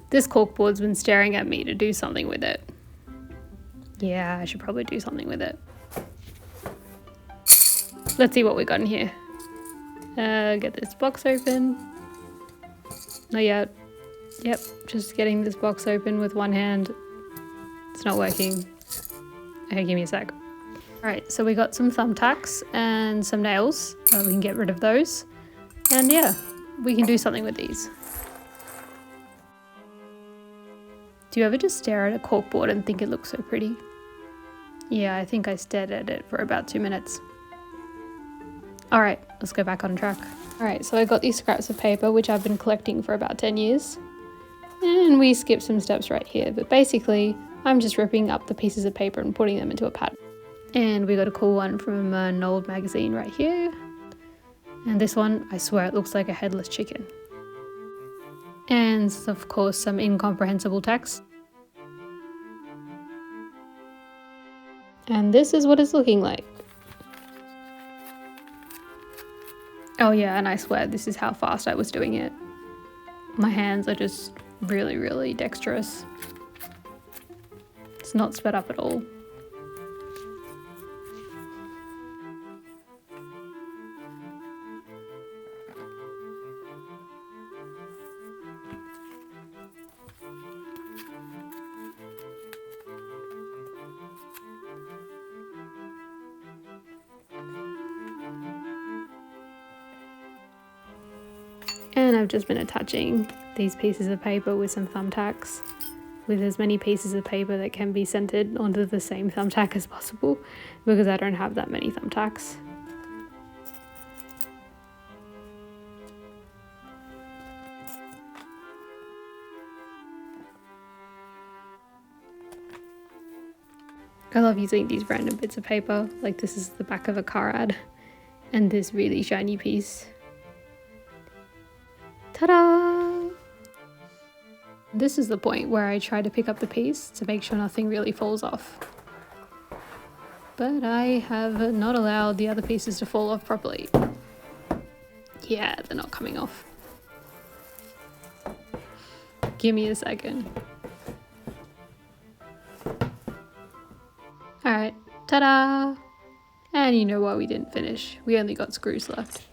This corkboard's been staring at me to do something with it. Yeah, I should probably do something with it. Let's see what we got in here. Get this box open. Not yet. Yep, just getting this box open with one hand. It's not working. Okay, give me a sec. Alright, so we got some thumbtacks and some nails. We can get rid of those. And yeah, we can do something with these. Do you ever just stare at a corkboard and think it looks so pretty? Yeah, I think I stared at it for about 2 minutes. Alright, let's go back on track. Alright, so I got these scraps of paper, which I've been collecting for about 10 years. And we skip some steps right here, but basically, I'm just ripping up the pieces of paper and putting them into a pattern. And we got a cool one from an old magazine right here. And this one, I swear it looks like a headless chicken. And of course, some incomprehensible text. And this is what it's looking like. Oh yeah, and I swear this is how fast I was doing it. My hands are just really, really dexterous. It's not sped up at all. And I've just been attaching these pieces of paper with some thumbtacks, with as many pieces of paper that can be centered onto the same thumbtack as possible, because I don't have that many thumbtacks. I love using these random bits of paper, like this is the back of a car ad, and this really shiny piece. Ta-da! This is the point where I try to pick up the piece to make sure nothing really falls off. But I have not allowed the other pieces to fall off properly. Yeah, they're not coming off. Give me a second. Alright, ta-da! And you know why we didn't finish? We only got screws left.